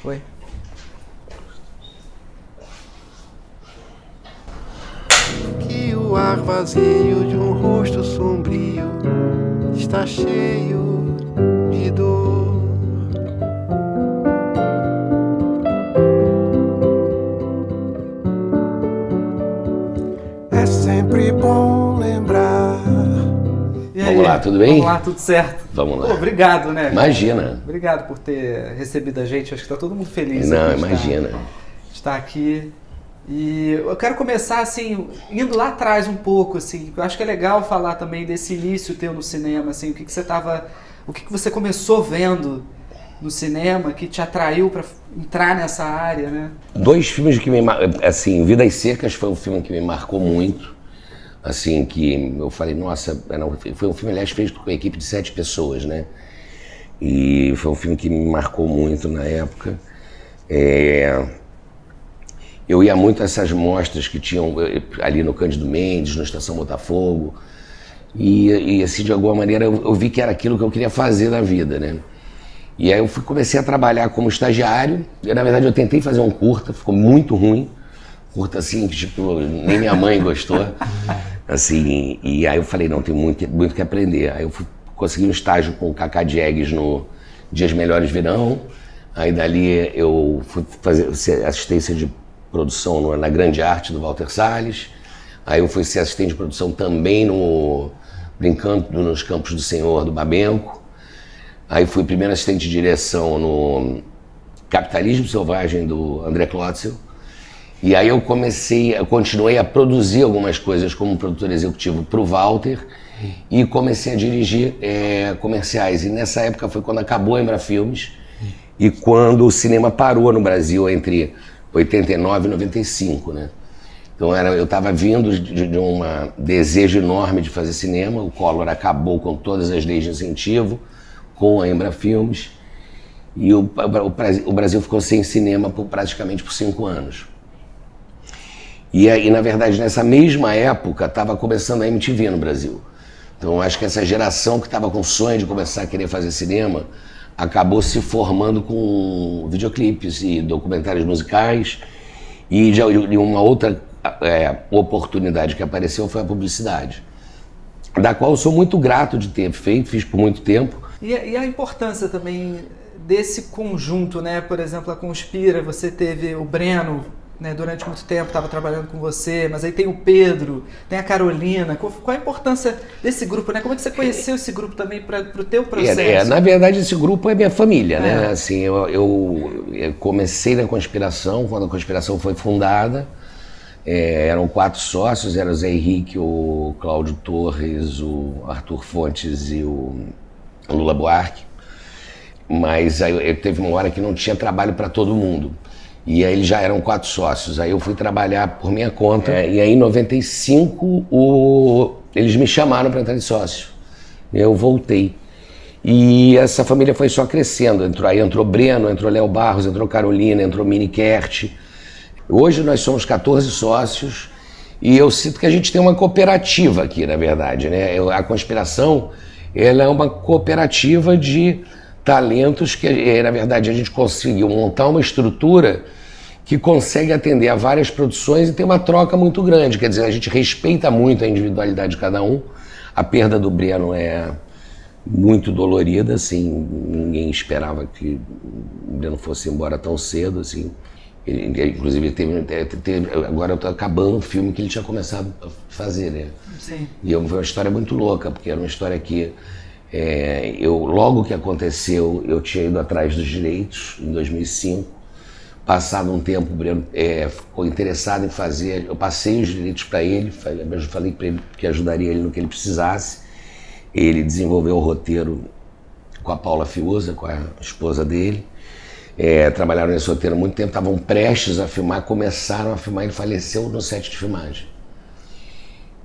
Foi? Que o ar vazio de um rosto sombrio está cheio de dor. É sempre bom lembrar. E aí? Vamos lá, tudo bem? Vamos lá, tudo certo. Vamos lá. Pô, obrigado, né? Imagina. Obrigado por ter recebido a gente. Acho que tá todo mundo feliz. Não, aqui de imagina. estar aqui. E eu quero começar, assim, indo lá atrás um pouco, assim. Eu acho que é legal falar também desse início teu no cinema, assim. O que você começou vendo no cinema que te atraiu para entrar nessa área, né? Dois filmes que me marcaram, assim, Vidas Secas foi um filme que me marcou muito, assim, que eu falei, nossa, foi um filme, aliás, feito com uma equipe de 7 pessoas, né? E foi um filme que me marcou muito na época. Eu ia muito a essas mostras que tinham ali no Cândido Mendes, na Estação Botafogo, e assim, de alguma maneira, eu vi que era aquilo que eu queria fazer na vida, né? E aí eu comecei a trabalhar como estagiário. Na verdade, eu tentei fazer um curta, ficou muito ruim. Curta assim, que tipo, nem minha mãe gostou. Assim, e aí eu falei, não, tem muito que aprender. Aí eu consegui um estágio com o Cacá Diegues no Dias Melhores Virão. Aí dali eu fui fazer assistência de produção na Grande Arte do Walter Salles. Aí eu fui ser assistente de produção também no Brincando nos Campos do Senhor, do Babenco. Aí fui primeiro assistente de direção no Capitalismo Selvagem, do André Klotzel. E aí eu continuei a produzir algumas coisas como produtor executivo para o Walter e comecei a dirigir comerciais. E nessa época foi quando acabou a Embrafilmes e quando o cinema parou no Brasil entre 89 e 95, né? Então eu estava vindo de um desejo enorme de fazer cinema, o Collor acabou com todas as leis de incentivo, com a Embrafilmes, e o Brasil ficou sem cinema praticamente por 5 anos. E aí, na verdade, nessa mesma época, estava começando a MTV no Brasil. Então, acho que essa geração que estava com sonho de começar a querer fazer cinema, acabou se formando com videoclipes e documentários musicais, e uma outra oportunidade que apareceu foi a publicidade, da qual eu sou muito grato de ter feito, fiz por muito tempo. E a importância também desse conjunto, né? Por exemplo, a Conspira, você teve o Breno, né? Durante muito tempo estava trabalhando com você, mas aí tem o Pedro, tem a Carolina. Qual a importância desse grupo, né? Como é que você conheceu esse grupo também para o teu processo? Na verdade, esse grupo é minha família, né? Assim, eu comecei na Conspiração, quando a Conspiração foi fundada. Eram 4 sócios, era o Zé Henrique, o Cláudio Torres, o Arthur Fontes e o Lula Buarque. Mas aí teve uma hora que não tinha trabalho para todo mundo. E aí eles já eram 4 sócios. Aí eu fui trabalhar por minha conta. E aí em 95 eles me chamaram para entrar de sócio. Eu voltei. E essa família foi só crescendo. Entrou Breno, entrou Léo Barros, entrou Carolina, entrou Mini Kert. Hoje nós somos 14 sócios e eu sinto que a gente tem uma cooperativa aqui, na verdade, né? A Conspiração, ela é uma cooperativa de talentos que, na verdade, a gente conseguiu montar uma estrutura que consegue atender a várias produções e tem uma troca muito grande. Quer dizer, a gente respeita muito a individualidade de cada um. A perda do Breno é muito dolorida, assim, ninguém esperava que o Breno fosse embora tão cedo, assim. Ele, inclusive, agora eu tô acabando um filme que ele tinha começado a fazer, né? Sim. E foi uma história muito louca, porque era uma história que logo que aconteceu, eu tinha ido atrás dos direitos, em 2005. Passado um tempo, o Breno ficou interessado em fazer, eu passei os direitos para ele, falei para ele que ajudaria ele no que ele precisasse. Ele desenvolveu o roteiro com a Paula Fiuza, com a esposa dele. Trabalharam nesse roteiro há muito tempo, estavam prestes a filmar, começaram a filmar, ele faleceu no set de filmagem.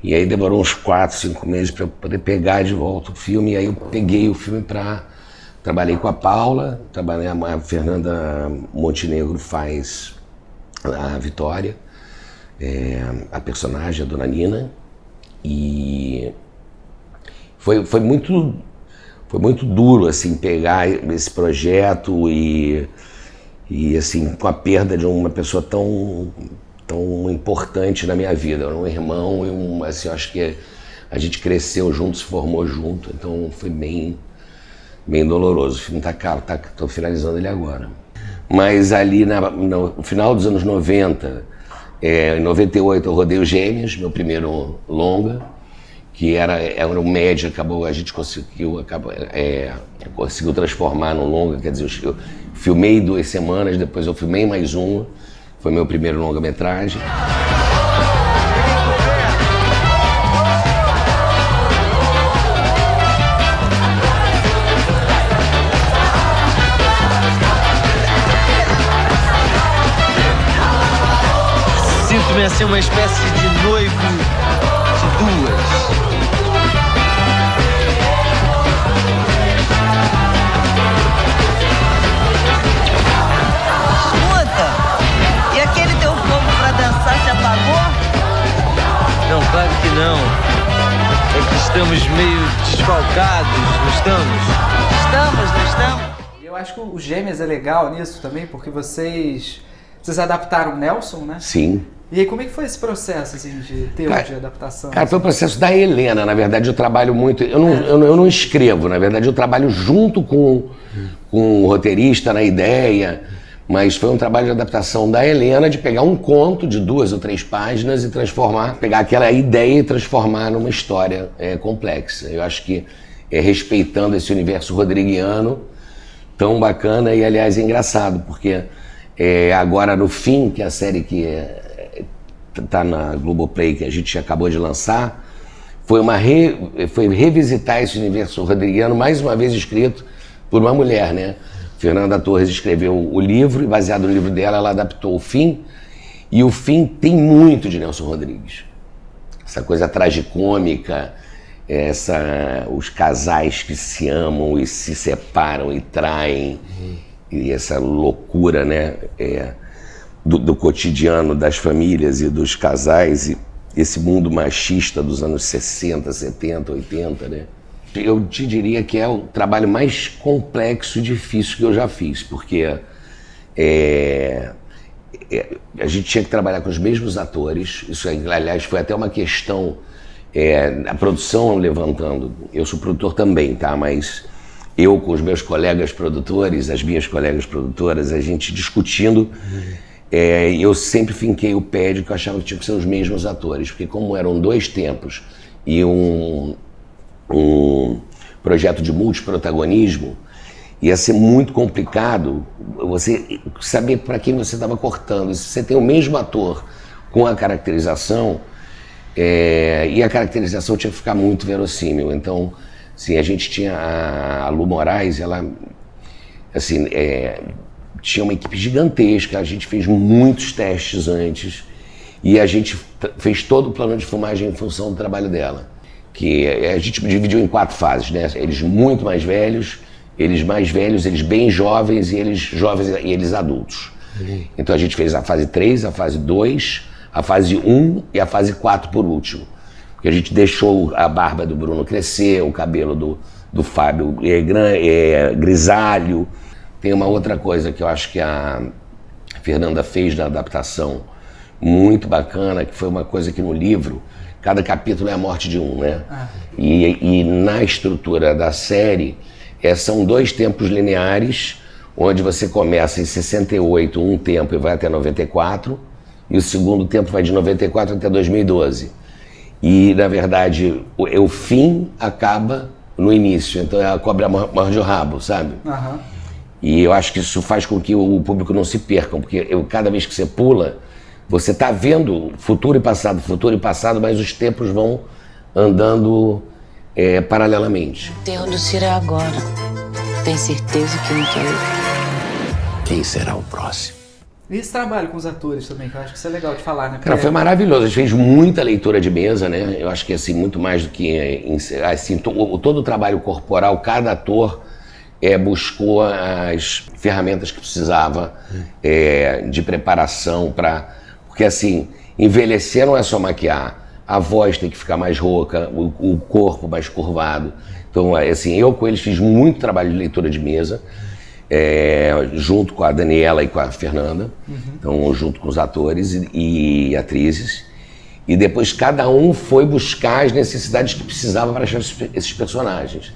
E aí demorou uns 4, 5 meses para eu poder pegar de volta o filme, e aí eu peguei o filme trabalhei com a Paula, a Fernanda Montenegro faz a Vitória, a personagem, a Dona Nina, e foi muito duro, assim, pegar esse projeto e E assim, com a perda de uma pessoa tão importante na minha vida, um irmão e assim, eu acho que a gente cresceu junto, se formou junto, então foi bem doloroso. O filme tá caro, tô finalizando ele agora. Mas ali no final dos anos 90, em 98 eu rodei os Gêmeos, meu primeiro longa, que era um médio, a gente conseguiu transformar num longa, quer dizer, eu filmei 2 semanas, depois eu filmei mais uma, foi meu primeiro longa-metragem. Sinto-me assim uma espécie de noivo de duas. E aquele teu fogo pra dançar se apagou? Não, claro que não. É que estamos meio desfalcados, não estamos? Estamos, não estamos? Eu acho que o Gêmeos é legal nisso também, porque vocês adaptaram o Nelson, né? Sim. E aí, como é que foi esse processo, assim, de de adaptação? Cara, foi o processo da Helena, na verdade eu trabalho muito, eu não escrevo, na verdade eu trabalho junto com o roteirista na ideia, mas foi um trabalho de adaptação da Helena, de pegar um conto de 2 ou 3 páginas e pegar aquela ideia e transformar numa história complexa. Eu acho que respeitando esse universo rodriguiano tão bacana e, aliás, é engraçado, porque agora no fim, que é a série que tá na Globoplay, que a gente acabou de lançar, foi revisitar esse universo rodriguiano, mais uma vez escrito por uma mulher, né? Fernanda Torres escreveu o livro e, baseado no livro dela, ela adaptou o Fim. E o Fim tem muito de Nelson Rodrigues. Essa coisa tragicômica, os casais que se amam e se separam e traem, e essa loucura, né, do cotidiano das famílias e dos casais, e esse mundo machista dos anos 60, 70, 80, né? Eu te diria que é o trabalho mais complexo e difícil que eu já fiz, porque a gente tinha que trabalhar com os mesmos atores. Isso, aliás, foi até uma questão, a produção levantando. Eu sou produtor também, tá? Mas eu com os meus colegas produtores, as minhas colegas produtoras, a gente discutindo, eu sempre finquei o pé de que eu achava que tinha que ser os mesmos atores, porque como eram 2 tempos e um projeto de multiprotagonismo, ia ser muito complicado você saber para quem você estava cortando. Se você tem o mesmo ator com a caracterização, e a caracterização tinha que ficar muito verossímil. Então, assim, a gente tinha a Lu Moraes, ela assim, tinha uma equipe gigantesca, a gente fez muitos testes antes e a gente fez todo o plano de filmagem em função do trabalho dela. Que a gente dividiu em 4 fases, né? Eles muito mais velhos, eles mais velhos, eles bem jovens e eles jovens e eles adultos. Então a gente fez a fase 3, a fase 2, a fase 1 e a fase 4 por último. Porque a gente deixou a barba do Bruno crescer, o cabelo do Fábio grisalho. Tem uma outra coisa que eu acho que a Fernanda fez na adaptação muito bacana, que foi uma coisa que no livro cada capítulo é a morte de um, né? E na estrutura da série, são 2 tempos lineares, onde você começa em 68, um tempo, e vai até 94, e o segundo tempo vai de 94 até 2012. E, na verdade, o fim acaba no início, então a cobra morde o rabo, sabe? Uhum. E eu acho que isso faz com que o público não se perca, porque cada vez que você pula, você está vendo futuro e passado, mas os tempos vão andando paralelamente. O enterro do Ciro é agora. Tem certeza que não quer ir? Quem será o próximo? E esse trabalho com os atores também, que eu acho que isso é legal de falar, né? Cara, foi maravilhoso. A gente fez muita leitura de mesa, né? Eu acho que, assim, muito mais do que... Assim, todo o trabalho corporal, cada ator buscou as ferramentas que precisava de preparação para... Porque, assim, envelhecer não é só maquiar. A voz tem que ficar mais rouca, o corpo mais curvado. Então, assim, eu com eles fiz muito trabalho de leitura de mesa. junto com a Daniela e com a Fernanda, então junto com os atores e atrizes, e depois cada um foi buscar as necessidades que precisava para achar esses personagens,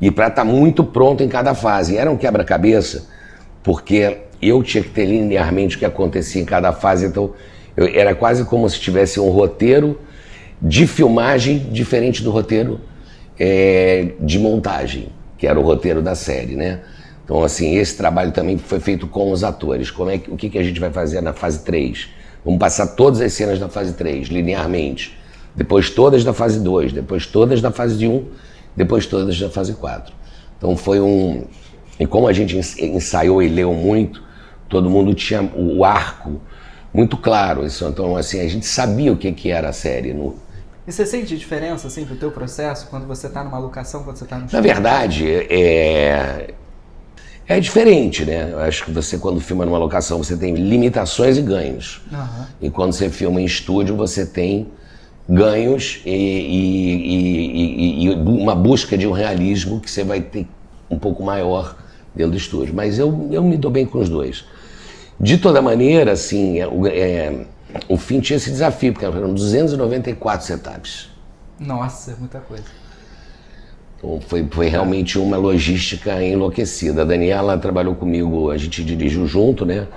e para estar muito pronto em cada fase. Era um quebra-cabeça, porque eu tinha que ter linearmente o que acontecia em cada fase, então era quase como se tivesse um roteiro de filmagem diferente do roteiro de montagem, que era o roteiro da série, né? Então, assim, esse trabalho também foi feito com os atores. O que a gente vai fazer na fase 3? Vamos passar todas as cenas da fase 3, linearmente. Depois todas da fase 2, depois todas da fase 1, depois todas da fase 4. Então foi E como a gente ensaiou e leu muito, todo mundo tinha o arco muito claro. Então, assim, a gente sabia o que era a série. E você sente diferença, assim, do teu processo, quando você está numa locação, quando você está no Na verdade, é diferente, né? Eu acho que você, quando filma numa locação, você tem limitações e ganhos. E quando você filma em estúdio, você tem ganhos e uma busca de um realismo que você vai ter um pouco maior dentro do estúdio. Mas eu me dou bem com os dois. De toda maneira, assim, o fim tinha esse desafio, porque eram 294 setups. Nossa, é muita coisa. Então foi realmente uma logística enlouquecida. A Daniela trabalhou comigo, a gente dirigiu junto, né?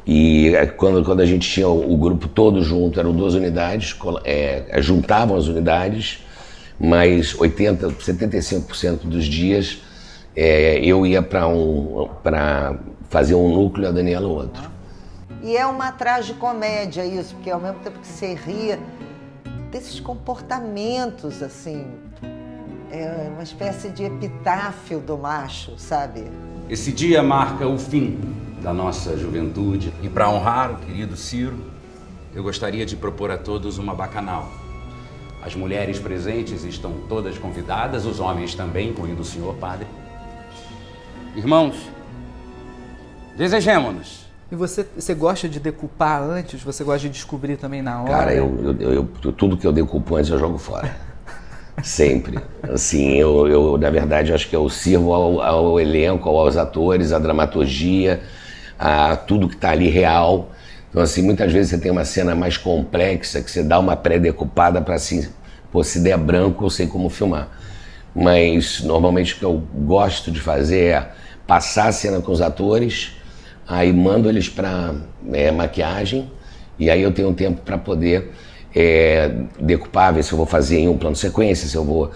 E quando a gente tinha o grupo todo junto, eram 2 unidades, juntavam as unidades, mas 75% dos dias eu ia para fazer um núcleo e a Daniela outro. E é uma tragicomédia isso, porque ao mesmo tempo que você ria desses comportamentos, assim, é uma espécie de epitáfio do macho, sabe? Esse dia marca o fim da nossa juventude. E para honrar o querido Ciro, eu gostaria de propor a todos uma bacanal. As mulheres presentes estão todas convidadas, os homens também, incluindo o senhor padre. Irmãos, desejemo-nos. E você gosta de decupar antes? Você gosta de descobrir também na hora? Cara, tudo que eu decupo antes eu jogo fora. Sempre. Assim, eu na verdade, acho que eu sirvo ao elenco, aos atores, à dramaturgia, a tudo que está ali real. Então, assim, muitas vezes você tem uma cena mais complexa que você dá uma pré-decupada para assim, pô, se der branco eu sei como filmar. Mas, normalmente, o que eu gosto de fazer é passar a cena com os atores, aí mando eles para maquiagem, e aí eu tenho um tempo para poder decupar, ver se eu vou fazer em um plano sequência, se eu vou,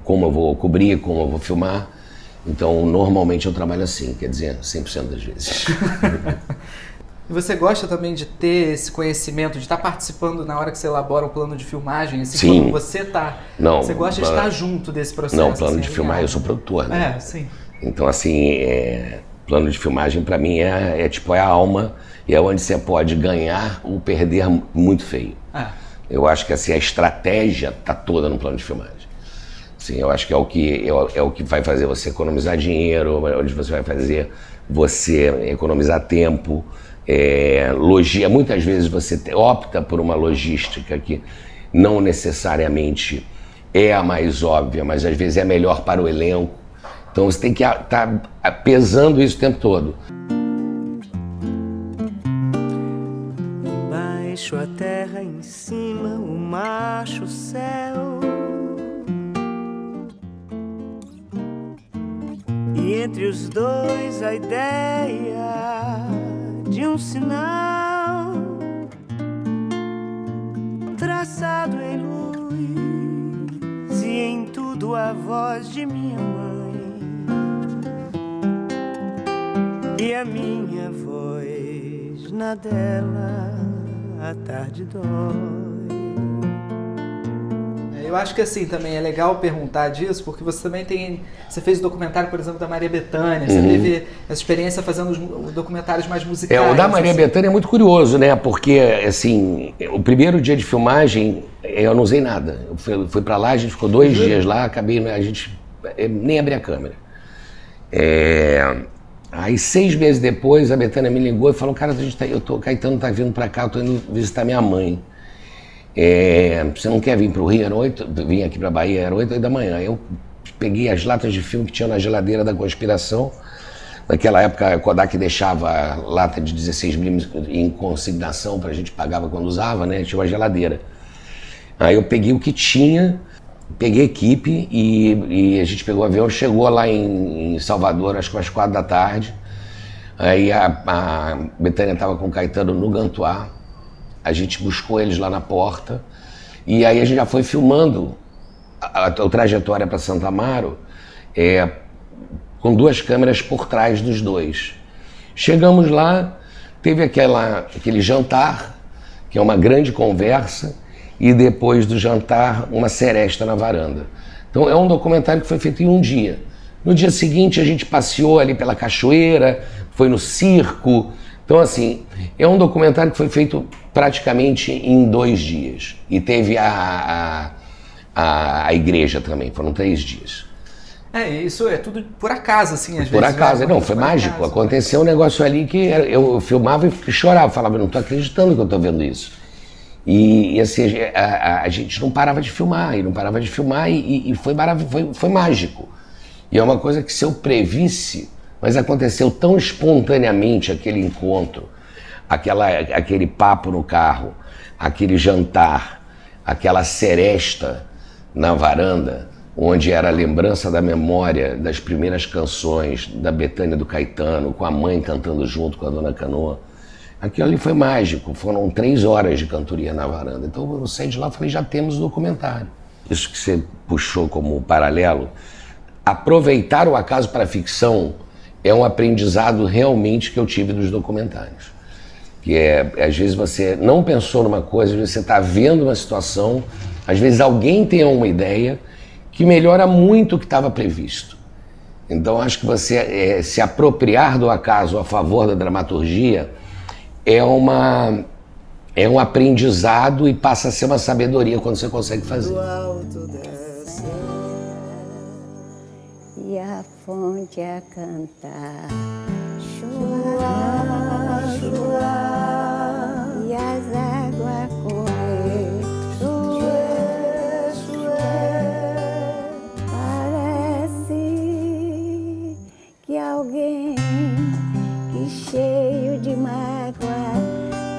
como eu vou cobrir, como eu vou filmar. Então, normalmente eu trabalho assim, quer dizer, 100% das vezes. E você gosta também de ter esse conhecimento, de estar participando na hora que você elabora o plano de filmagem? Assim, sim. Quando você está, você gosta de estar junto desse processo? Não, plano assim, de filmagem, eu sou produtor, né? Sim. Então, assim, plano de filmagem para mim tipo a alma, e é onde você pode ganhar ou perder muito feio. Eu acho que assim, a estratégia está toda no plano de filmagem. Sim, eu acho que é o que vai fazer você economizar dinheiro, onde você vai fazer você economizar tempo. Muitas vezes você opta por uma logística que não necessariamente é a mais óbvia, mas às vezes é melhor para o elenco. Então você tem que estar pesando isso o tempo todo. Embaixo a terra, em cima o macho céu. E entre os dois a ideia de um sinal traçado em luz, e em tudo a voz de minha mãe, e a minha voz na dela a tarde dói. Eu acho que assim, também é legal perguntar disso, porque você também você fez o documentário, por exemplo, da Maria Bethânia, você teve essa experiência fazendo os documentários mais musicais. O da Maria Bethânia é muito curioso, né? Porque, assim, o primeiro dia de filmagem, eu não usei nada. Eu fui pra lá, a gente ficou 2 dias lá, a gente nem abri a câmera. Aí 6 meses depois, a Bethânia me ligou e falou, cara, Caetano tá vindo pra cá, eu tô indo visitar minha mãe. Você não quer vir para o Rio? Vim aqui para a Bahia, era 8 da manhã. Eu peguei as latas de filme que tinha na geladeira da Conspiração, Naquela época a Kodak deixava lata de 16mm em consignação pra gente, pagava quando usava, né? Tinha uma geladeira. Aí eu peguei o que tinha, peguei a equipe e a gente pegou o avião, chegou lá em Salvador, acho que às 4 da tarde. Aí a Bethânia estava com o Caetano no Gantuá, a gente buscou eles lá na porta e aí a gente já foi filmando a trajetória para Santo Amaro com 2 câmeras por trás dos dois. Chegamos lá, teve aquele jantar, que é uma grande conversa, e depois do jantar uma seresta na varanda. Então é um documentário que foi feito em um dia. No dia seguinte a gente passeou ali pela cachoeira, foi no circo. Então assim, é um documentário que foi feito praticamente em 2 dias. E teve a igreja também, foram 3 dias. Isso é tudo por acaso, assim, às vezes. Por acaso, não, foi mágico. Aconteceu um negócio ali que eu filmava e chorava, falava, não estou acreditando que eu estou vendo isso. E assim, a gente não parava de filmar, e foi mágico. E é uma coisa que se eu previsse, mas aconteceu tão espontaneamente aquele encontro, aquele papo no carro, aquele jantar, aquela seresta na varanda, onde era a lembrança da memória das primeiras canções da Bethânia do Caetano, com a mãe cantando junto com a Dona Canoa. Aquilo ali foi mágico, foram 3 horas de cantoria na varanda. Então eu saí de lá e falei, já temos o documentário. Isso que você puxou como paralelo, aproveitar o acaso para a ficção é um aprendizado realmente que eu tive dos documentários. Que às vezes você não pensou numa coisa, às vezes você está vendo uma situação, às vezes alguém tem uma ideia que melhora muito o que estava previsto. Então acho que você se apropriar do acaso a favor da dramaturgia é um aprendizado e passa a ser uma sabedoria quando você consegue fazer. Do alto da serra, e a fonte a cantar, chuá, chuá, e as águas correr, chué, chué. Parece que alguém que cheio de mágoa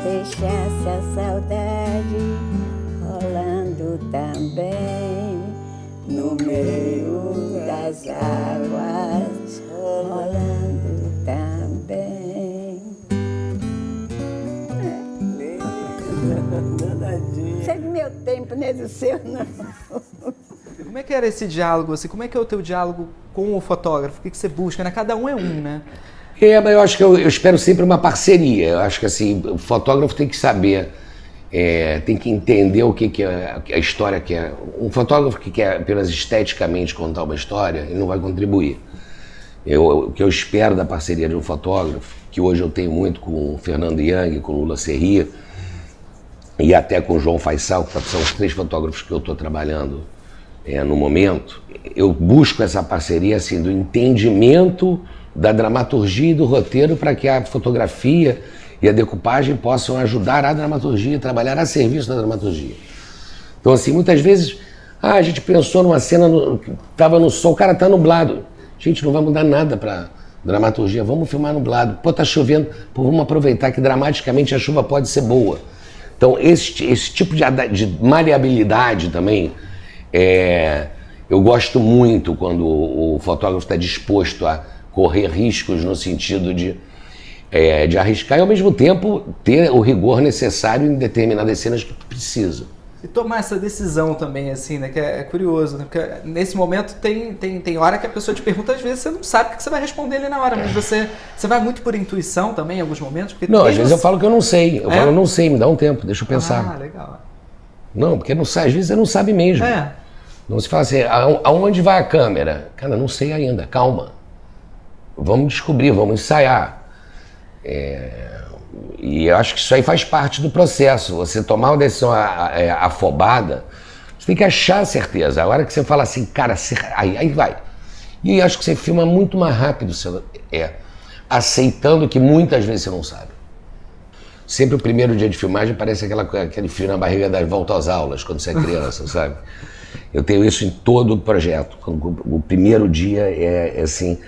deixasse a saudade rolando também no meio das águas, rolando também. Isso é do meu tempo, não é do seu, não. Como é que era esse diálogo, assim? Como é que é o teu diálogo com o fotógrafo? O que você busca, né? Cada um é um, né? Mas eu acho que eu espero sempre uma parceria. Eu acho que assim, o fotógrafo tem que saber, tem que entender o que a história quer. Um fotógrafo que quer apenas esteticamente contar uma história, ele não vai contribuir. O que eu espero da parceria de um fotógrafo, que hoje eu tenho muito com o Fernando Young, com o Lula Serri, e até com o João Faisal, que são os 3 fotógrafos que eu estou trabalhando no momento, eu busco essa parceria assim, do entendimento da dramaturgia e do roteiro para que a fotografia e a decupagem possam ajudar a dramaturgia, trabalhar a serviço da dramaturgia. Então assim, muitas vezes, a gente pensou numa cena, estava no sol, o cara está nublado. Gente, não vai mudar nada para dramaturgia, vamos filmar nublado. Pô, tá chovendo, pô, vamos aproveitar que dramaticamente a chuva pode ser boa. Então esse tipo de maleabilidade também, eu gosto muito quando o fotógrafo está disposto a correr riscos no sentido de arriscar e ao mesmo tempo ter o rigor necessário em determinadas cenas que precisa. E tomar essa decisão também, assim, né? Que é curioso, né? Porque nesse momento tem hora que a pessoa te pergunta, às vezes você não sabe o que você vai responder ali na hora, mas você vai muito por intuição também em alguns momentos? Porque não, às vezes eu falo que eu não sei. Eu falo, não sei, me dá um tempo, deixa eu pensar. Ah, legal. Não, porque não sabe, às vezes você não sabe mesmo. Não se fala assim, aonde vai a câmera? Cara, não sei ainda, calma. Vamos descobrir, vamos ensaiar. E eu acho que isso aí faz parte do processo. Você tomar uma decisão afobada, você tem que achar a certeza. A hora que você fala assim, cara, aí vai. E eu acho que você filma muito mais rápido, aceitando que muitas vezes você não sabe. Sempre o primeiro dia de filmagem parece aquele frio na barriga da volta às aulas, quando você é criança, sabe? Eu tenho isso em todo o projeto. O primeiro dia é assim,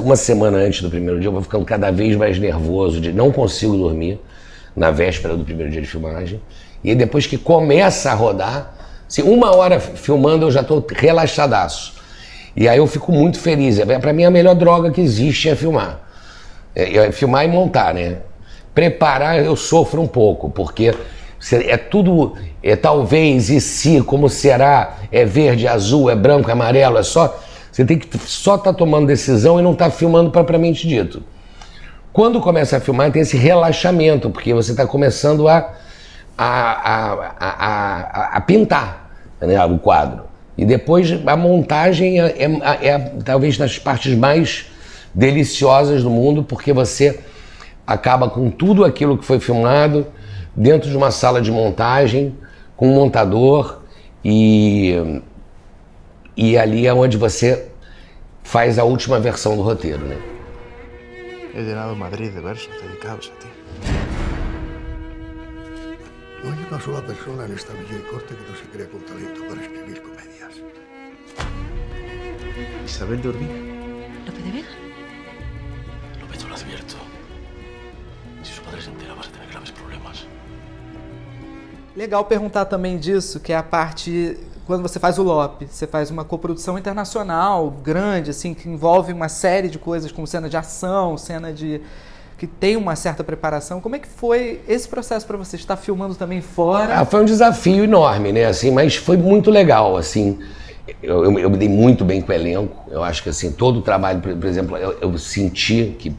uma semana antes do primeiro dia eu vou ficando cada vez mais nervoso, não consigo dormir na véspera do primeiro dia de filmagem. E aí, depois que começa a rodar, assim, 1 hora filmando eu já estou relaxadaço. E aí eu fico muito feliz. Para mim a melhor droga que existe é filmar. É filmar e montar, né? Preparar eu sofro um pouco, porque é tudo, talvez, e se, como será, é verde, azul, é branco, é amarelo, é só... Você tem que só estar tomando decisão e não estar filmando propriamente dito. Quando começa a filmar tem esse relaxamento, porque você está começando a pintar, né, o quadro. E depois a montagem é talvez das partes mais deliciosas do mundo, porque você acaba com tudo aquilo que foi filmado dentro de uma sala de montagem, com um montador, e ali é onde você faz a última versão do roteiro, né? He llenado Madrid de versos dedicados a ti. No hay una sola persona en esta villa y corte que no se crea con talento para escribir comedias. Isabel de Urbina. ¿Lope de Vega? Lope, te lo advierto. Si su padre se entera vas a tener graves problemas. Legal perguntar também disso, que é a parte... Quando você faz o Lope, você faz uma coprodução internacional grande, assim, que envolve uma série de coisas, como cena de ação, cena de... que tem uma certa preparação. Como é que foi esse processo para você? Estar filmando também fora? Foi um desafio enorme, né? Assim, mas foi muito legal, assim. Eu me dei muito bem com o elenco. Eu acho que, assim, todo o trabalho, por exemplo, eu senti que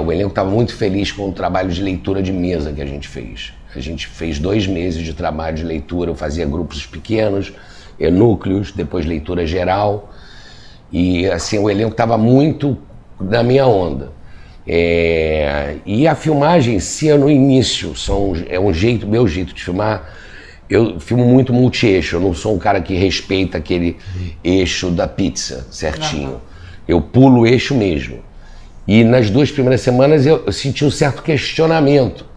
o elenco estava muito feliz com o trabalho de leitura de mesa que a gente fez. A gente fez 2 meses de trabalho de leitura, eu fazia grupos pequenos, núcleos, depois leitura geral. E, assim, o elenco estava muito na minha onda. E a filmagem em si, no início, meu jeito de filmar. Eu filmo muito multi-eixo, eu não sou um cara que respeita aquele eixo da pizza certinho. Eu pulo o eixo mesmo. E nas 2 primeiras semanas eu senti um certo questionamento.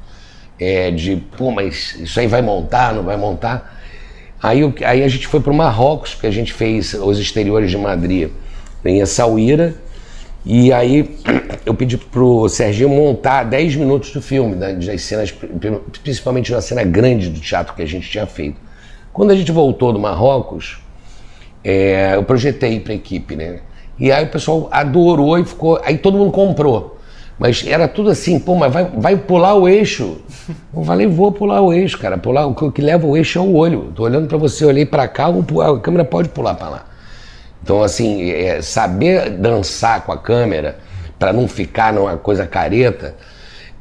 Pô, mas isso aí vai montar, não vai montar? Aí a gente foi para o Marrocos, porque a gente fez os exteriores de Madrid em Essaouira, e aí eu pedi pro Serginho montar 10 minutos do filme, das cenas, principalmente na cena grande do teatro que a gente tinha feito. Quando a gente voltou do Marrocos, eu projetei para a equipe, né? E aí o pessoal adorou e ficou, aí todo mundo comprou. Mas era tudo assim, pô, mas vai pular o eixo? Eu falei, vou pular o eixo, cara. O que leva o eixo é o olho. Tô olhando para você, olhei para cá, a câmera pode pular para lá. Então, assim, saber dançar com a câmera, para não ficar numa coisa careta,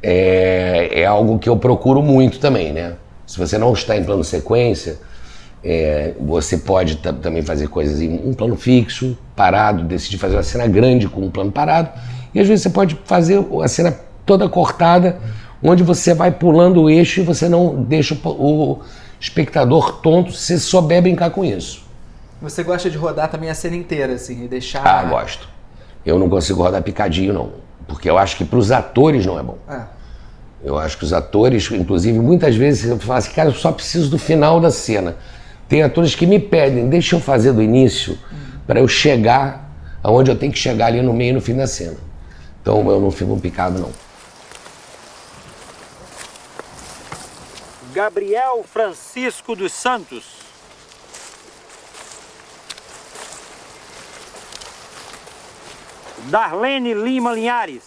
é algo que eu procuro muito também, né? Se você não está em plano sequência, você pode também fazer coisas em um plano fixo, parado, decidir fazer uma cena grande com um plano parado. E às vezes você pode fazer a cena toda cortada, onde você vai pulando o eixo e você não deixa o espectador tonto se você souber brincar com isso. Você gosta de rodar também a cena inteira, assim, e deixar... Gosto. Eu não consigo rodar picadinho, não. Porque eu acho que para os atores não é bom. Eu acho que os atores, inclusive, muitas vezes eu falo assim, cara, eu só preciso do final da cena. Tem atores que me pedem, deixa eu fazer do início, para eu chegar aonde eu tenho que chegar ali no meio e no fim da cena. Então eu não fico picado, não. Gabriel Francisco dos Santos. Darlene Lima Linhares.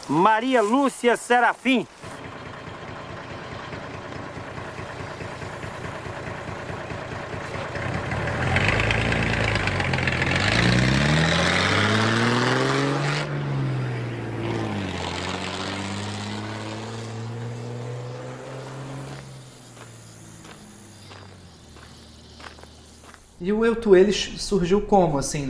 Maria Lúcia Serafim. E o Eu, Tu, Eles surgiu como, assim,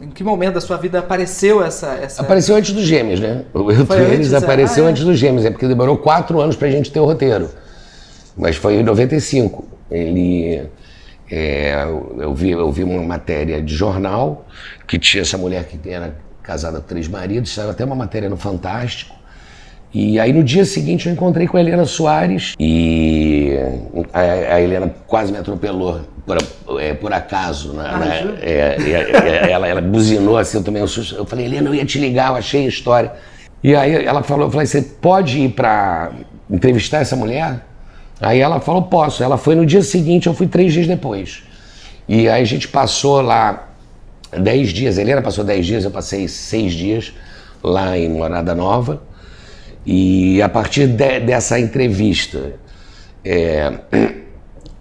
em que momento da sua vida apareceu essa... Apareceu antes dos Gêmeos, né? O Eu, Tu, Eles apareceu antes dos Gêmeos, porque demorou 4 anos pra gente ter o roteiro. Mas foi em 95. Eu vi uma matéria de jornal, que tinha essa mulher que era casada com 3 maridos, saiu até uma matéria no Fantástico, E aí no dia seguinte eu encontrei com a Helena Soares e a Helena quase me atropelou por acaso. Ela buzinou assim, eu tomei um susto. Eu falei, Helena, eu ia te ligar, eu achei a história. E aí ela falou, eu falei, você pode ir para entrevistar essa mulher? Aí ela falou, posso. Ela foi no dia seguinte, eu fui 3 dias depois. E aí a gente passou lá 10 dias, a Helena passou 10 dias, eu passei 6 dias lá em Morada Nova. E a partir dessa entrevista,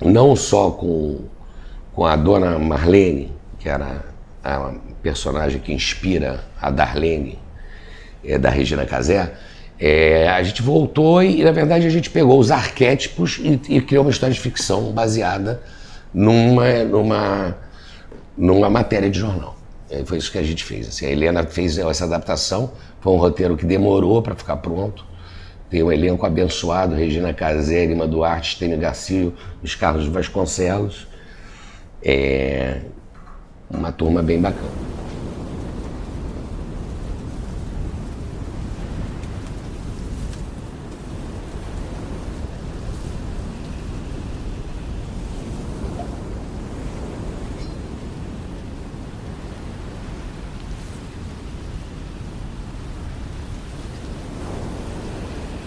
não só com a dona Marlene, que era a personagem que inspira a Darlene, da Regina Casé, a gente voltou e, na verdade, a gente pegou os arquétipos e criou uma história de ficção baseada numa matéria de jornal. Foi isso que a gente fez. Assim, a Helena fez essa adaptação, foi um roteiro que demorou para ficar pronto. Tem um elenco abençoado, Regina Casé, Lima Duarte, Estênio Garcia, Luiz Carlos Vasconcelos. Uma turma bem bacana.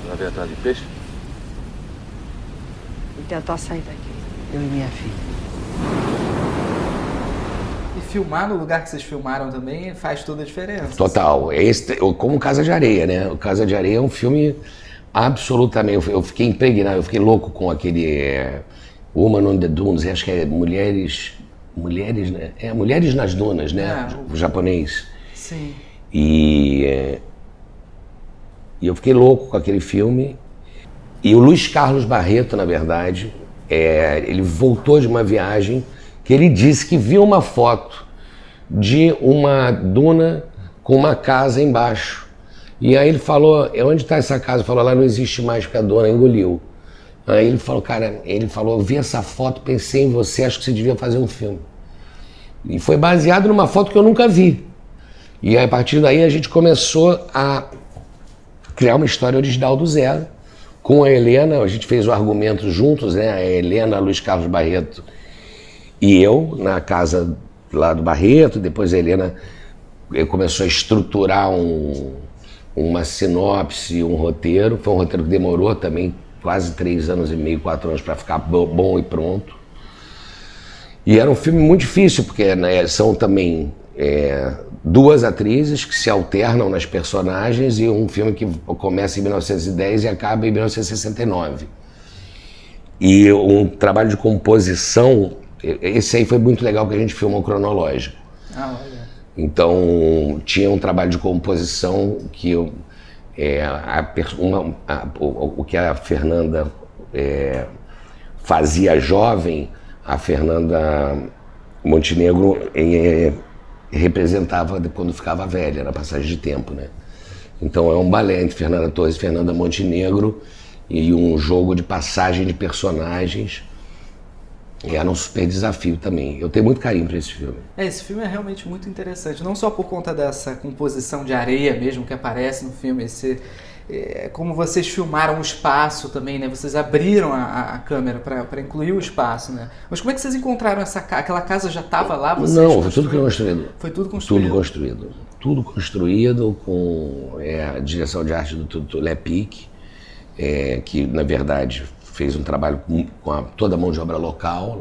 Vai ver atrás de peixe? E tentar sair daqui, eu e minha filha. E filmar no lugar que vocês filmaram também faz toda a diferença. Total. Como Casa de Areia, né? O Casa de Areia é um filme absolutamente... Eu fiquei impregnado, eu fiquei louco com aquele Woman on the Dunes, acho que é Mulheres, né? Mulheres nas Dunas, né? O japonês. Sim. E eu fiquei louco com aquele filme. E o Luiz Carlos Barreto, na verdade, ele voltou de uma viagem que ele disse que viu uma foto de uma duna com uma casa embaixo. E aí ele falou, onde está essa casa? Falou, lá não existe mais porque a dona engoliu. Aí ele falou, eu vi essa foto, pensei em você, acho que você devia fazer um filme. E foi baseado numa foto que eu nunca vi. E aí, a partir daí a gente começou a criar uma história original do zero. Com a Helena, a gente fez o argumento juntos, né? A Helena, Luiz Carlos Barreto e eu, na casa lá do Barreto. Depois a Helena começou a estruturar uma sinopse, um roteiro. Foi um roteiro que demorou também quase 3 anos e meio, 4 anos para ficar bom e pronto. E era um filme muito difícil, porque né, são também 2 atrizes que se alternam nas personagens e um filme que começa em 1910 e acaba em 1969. E um trabalho de composição, esse aí foi muito legal, que a gente filmou cronológico. Ah, olha. Então tinha um trabalho de composição que o que a Fernanda fazia jovem, a Fernanda Montenegro representava quando ficava velha, na passagem de tempo, né? Então é um balé entre Fernanda Torres e Fernanda Montenegro e um jogo de passagem de personagens. E era um super desafio também. Eu tenho muito carinho para esse filme. Esse filme é realmente muito interessante, não só por conta dessa composição de areia mesmo que aparece no filme, como vocês filmaram o espaço também, né? Vocês abriram a câmera para incluir o espaço, né? Mas como é que vocês encontraram aquela casa já estava lá? Não, foi tudo construído. Foi tudo construído? Tudo construído. Tudo construído com a direção de arte do Tulé Pique, que na verdade fez um trabalho com toda a mão de obra local,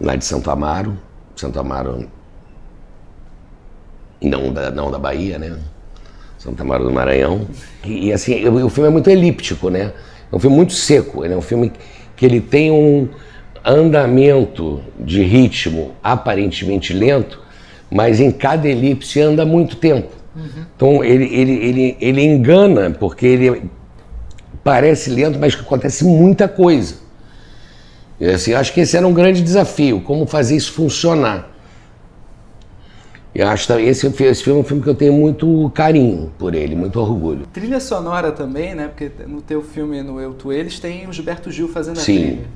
lá de Santo Amaro. Santo Amaro, não da Bahia, né? Santo Amaro do Maranhão. E assim, o filme é muito elíptico, né? É um filme muito seco, é um filme que ele tem um andamento de ritmo aparentemente lento, mas em cada elipse anda muito tempo. Uhum. Então ele engana, porque ele parece lento, mas acontece muita coisa. E assim, acho que esse era um grande desafio, como fazer isso funcionar. Eu acho que esse filme é um filme que eu tenho muito carinho por ele, muito orgulho. Trilha sonora também, né? Porque no teu filme, no Eu, Tu, Eles, tem o Gilberto Gil fazendo a Sim. trilha.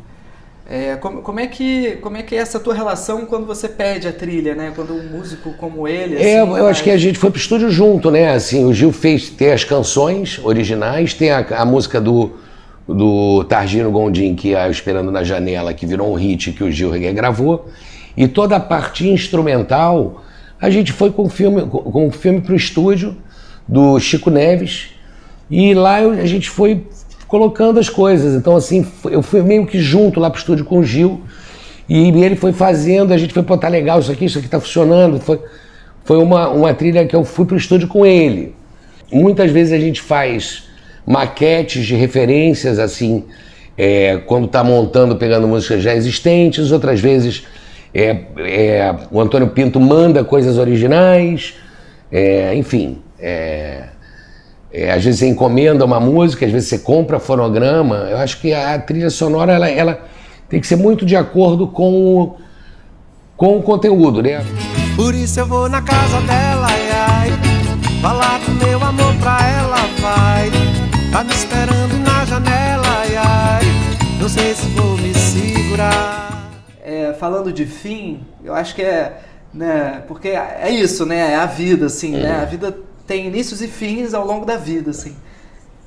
Como é que é essa tua relação quando você pede a trilha, né? Quando um músico como ele... Eu acho que a gente foi pro estúdio junto, né? Assim, o Gil tem as canções originais, tem a música do Targino Gondim, que é Esperando na Janela, que virou um hit que o Gil gravou, e toda a parte instrumental, a gente foi com o filme pro estúdio do Chico Neves, e lá a gente foi colocando as coisas. Então, assim, eu fui meio que junto lá pro estúdio com o Gil, e ele foi fazendo, a gente foi, pô, tá legal isso aqui tá funcionando. Foi uma trilha que eu fui pro estúdio com ele. Muitas vezes a gente faz maquetes de referências, assim, quando tá montando, pegando músicas já existentes. Outras vezes o Antônio Pinto manda coisas originais, enfim. Às vezes você encomenda uma música, às vezes você compra fonograma. Eu acho que a trilha sonora ela tem que ser muito de acordo com o conteúdo, né? Por isso eu vou na casa dela, ai, falar do meu amor pra ela, vai. Tá me esperando na janela, ai, não sei se vou me segurar. Falando de fim, eu acho que né, porque é isso, né? É a vida, assim, né? A vida tem inícios e fins ao longo da vida, assim.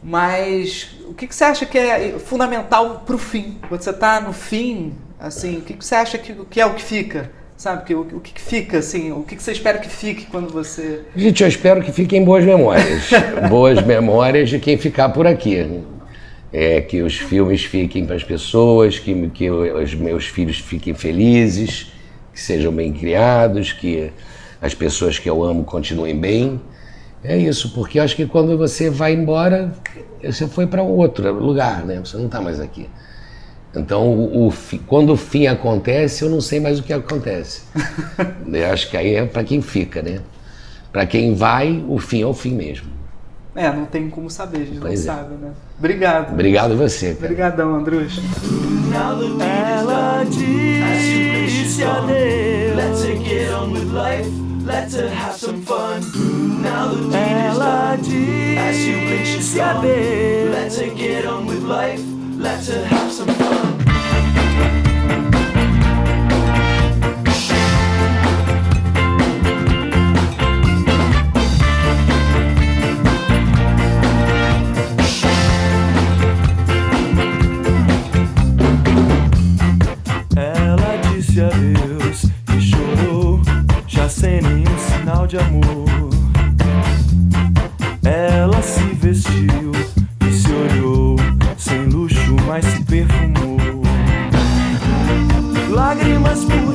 Mas o que você acha que é fundamental pro fim? Quando você tá no fim, assim, o que você acha que é o que fica? Sabe? O que fica, assim? O que você espera que fique quando você... Gente, eu espero que fiquem boas memórias. Boas memórias de quem ficar por aqui. Que os filmes fiquem para as pessoas, que os meus filhos fiquem felizes, que sejam bem criados, que as pessoas que eu amo continuem bem. É isso, porque eu acho que quando você vai embora, você foi para um outro lugar, né? Você não está mais aqui. Então, quando o fim acontece, eu não sei mais o que acontece. Eu acho que aí é para quem fica, né? Para quem vai, o fim é o fim mesmo. Não tem como saber, a gente não sabe, né? Obrigado. Obrigado a você, cara. Obrigadão, Andrucha. Ela disse adeus. Let's get on with life. Let's have some fun. Ela disse adeus. Let's get on with life. Let's have some fun. Ela disse adeus e chorou, já sem nenhum sinal de amor. Ela se vestiu e se olhou, sem luxo, mas se perfumou. Lágrimas por